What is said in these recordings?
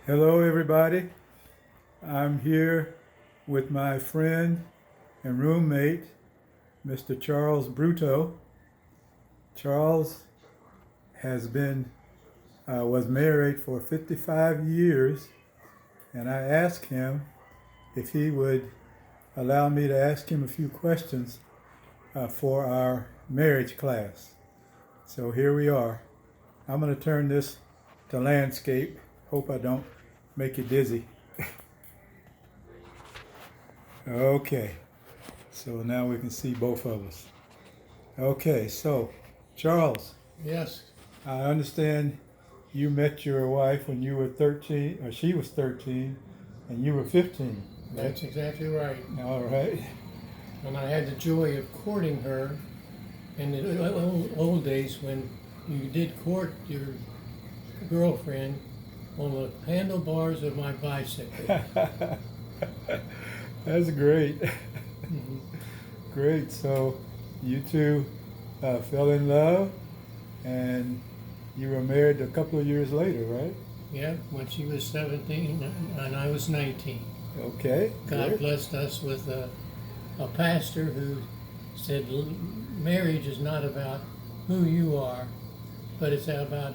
Hello, everybody. I'm here with my friend and roommate, Mr. Charles Bruto. Charles has been was married for 55 years, and I asked him if he would allow me to ask him a few questions for our marriage class. So here we are. I'm going to turn this to landscape. Hope I don't make you dizzy. Okay, so now we can see both of us. Okay, so Charles, Yes, I understand you met your wife when you were 13, or she was 13, and you were 15. Right? that's exactly right. All right. And I had the joy of courting her in the old days when you did court your girlfriend on the handlebars of my bicycle. That's great. Mhm. Great. So you two fell in love, and you were married a couple of years later, right? Yeah, when she was 17 and I was 19. Okay. God Great. blessed us with a pastor who said marriage is not about who you are, but it's about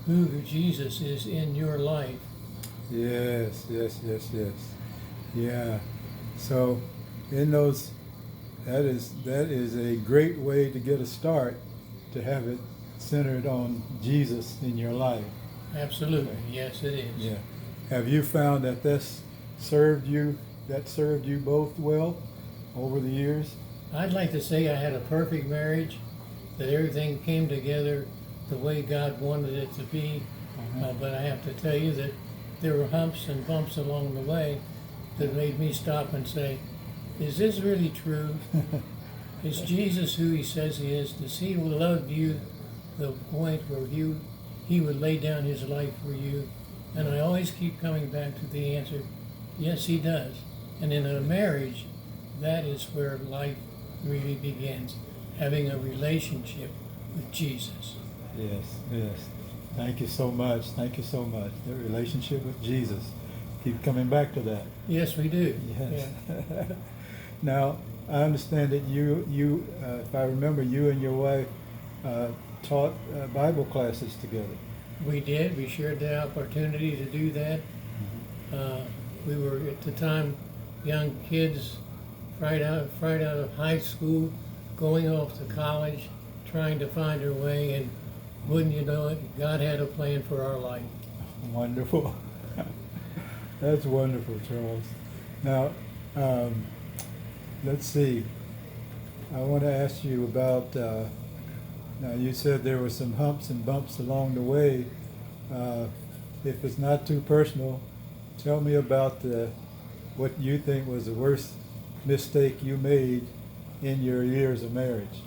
who Jesus is in your life. Yes, yes, yes, yes. Yeah. So, in those, that is a great way to get a start, to have it centered on Jesus in your life. Absolutely, yes, it is. Yeah. Have you found that that served you both well over the years? I'd like to say I had a perfect marriage, that everything came together the way God wanted it to be. But I have to tell you that there were humps and bumps along the way that made me stop and say, is this really true? Is Jesus who he says he is? Does he love you to the point where he would lay down his life for you? And I always keep coming back to the answer, yes, he does. And in a marriage, that is where life really begins, having a relationship with Jesus. Yes, yes. Thank you so much. Thank you so much. The relationship with Jesus. Keep coming back to that. Yes, we do. Yes. Yeah. Now, I understand that if I remember, you and your wife taught Bible classes together. We did. We shared the opportunity to do that. We were at the time young kids, right out of high school, going off to college, trying to find our way, and wouldn't you know it, God had a plan for our life. Wonderful. That's wonderful, Charles. Now, let's see. I want to ask you about. Now, you said there were some humps and bumps along the way. If it's not too personal, tell me about what you think was the worst mistake you made in your years of marriage.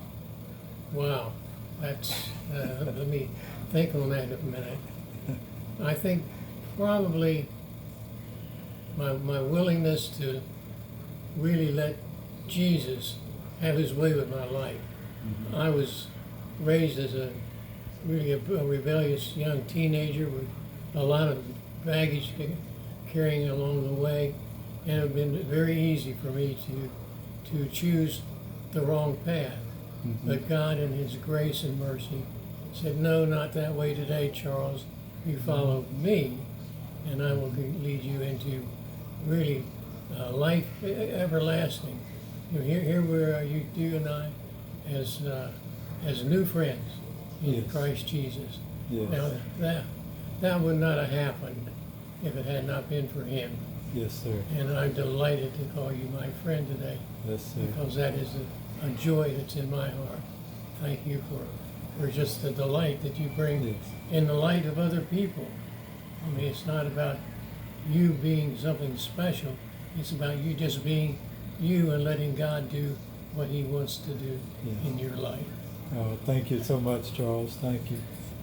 Wow, that's let me think on that a minute. I think probably my willingness to really let Jesus have his way with my life. I was raised as a rebellious young teenager with a lot of baggage carrying along the way, and it had been very easy for me to choose the wrong path. But God in his grace and mercy said, no, not that way today, Charles. You follow me, and I will lead you into really life everlasting. Here we are, you and I, as new friends in Yes. Christ Jesus. Yes. Now that would not have happened if it had not been for him. Yes, sir. And I'm delighted to call you my friend today, Yes, sir. because that is a joy that's in my heart. Thank you for just the delight that you bring Yes. in the light of other people. I mean, it's not about you being something special. It's about you just being you and letting God do what he wants to do Yes. in your life. Oh, thank you so much, Charles. Thank you.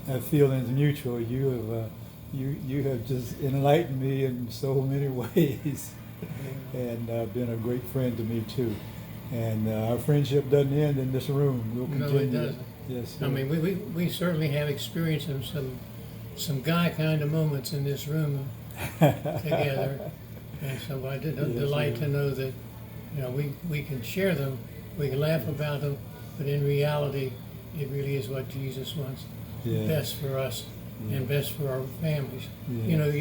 That feeling's mutual. You have just enlightened me in so many ways, and been a great friend to me too. And our friendship doesn't end in this room. We'll No, continue. it doesn't. Yes, I sir. mean, we certainly have experienced some guy kind of moments in this room together. And so I delight to know that, we can share them, we can laugh about them, but in reality, it really is what Jesus wants Yeah. best for us and best for our families. Yeah.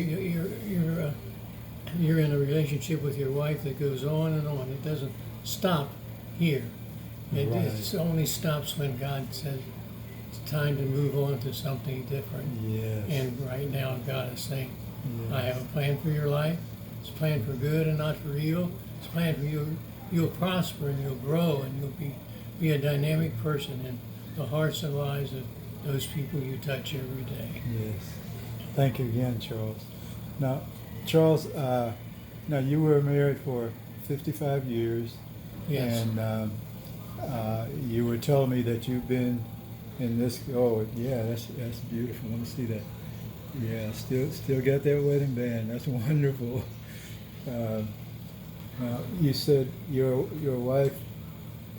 You're in a relationship with your wife that goes on and on. It doesn't stop here. It only stops when God says it's time to move on to something different. Yes. And right now, God is saying, Yes. I have a plan for your life. It's planned for good and not for evil. It's planned for you. You'll prosper and you'll grow and you'll be a dynamic person in the hearts and lives of those people you touch every day. Yes. Thank you again, Charles. Now, Charles, now you were married for 55 years. Yes. And you were telling me that you've been in this. Oh, yeah, that's beautiful. Let me see that. Yeah, still got that wedding band. That's wonderful. Now you said your wife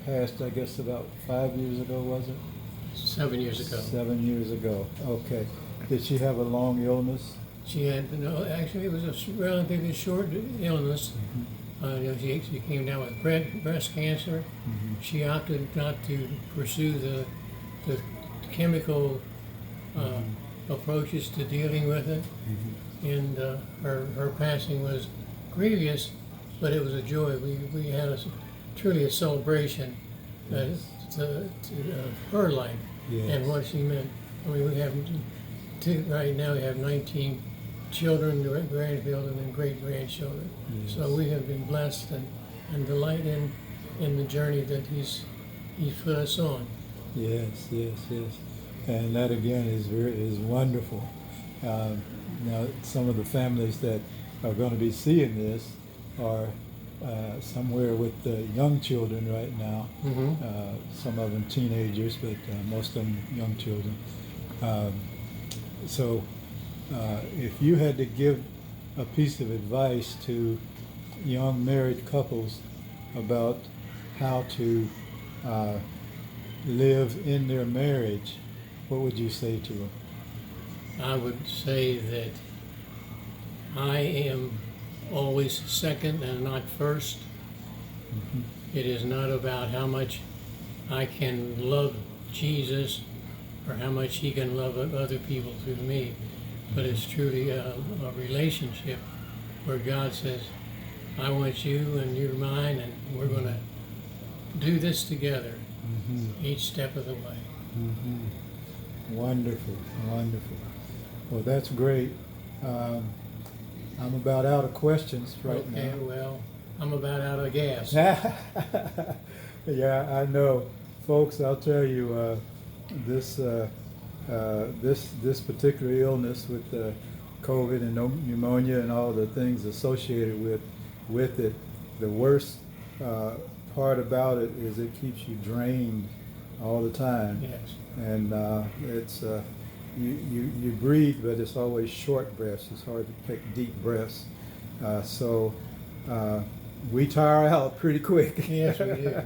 passed, I guess, about 5 years ago, was it? 7 years ago. 7 years ago. Okay. Did she have a long illness? She had, no, actually, it was a relatively short illness. She came down with breast cancer. Mm-hmm. She opted not to pursue the chemical approaches to dealing with it. Mm-hmm. And her passing was grievous, but it was a joy. We had truly a celebration to her life and what she meant. I mean, we have right now we have 19 children, grandchildren, and great-grandchildren. Yes. So we have been blessed and delight in the journey that he's put us on. Yes. And that again is wonderful. Now, some of the families that are going to be seeing this are somewhere with the young children right now. Mm-hmm. Some of them teenagers, but most of them young children. So if you had to give a piece of advice to young married couples about how to live in their marriage, what would you say to them? I would say that I am always second and not first. Mm-hmm. It is not about how much I can love Jesus or how much he can love other people through me, but it's truly a relationship where God says, I want you and you're mine, and we're going to do this together each step of the way. Mm-hmm. Wonderful. Well, that's great. I'm about out of questions right now. Okay, well, I'm about out of gas. Yeah, I know. Folks, I'll tell you, this particular illness with COVID and pneumonia and all the things associated with it, the worst part about it is it keeps you drained all the time. Yes. And it's you breathe, but it's always short breaths. It's hard to take deep breaths. So we tire out pretty quick. Yes, we do.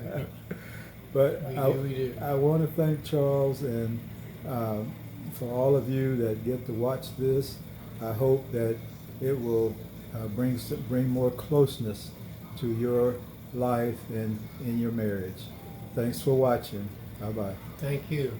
But We do. I want to thank Charles, and for all of you that get to watch this, I hope that it will bring more closeness to your life and in your marriage. Thanks for watching. Bye-bye. Thank you.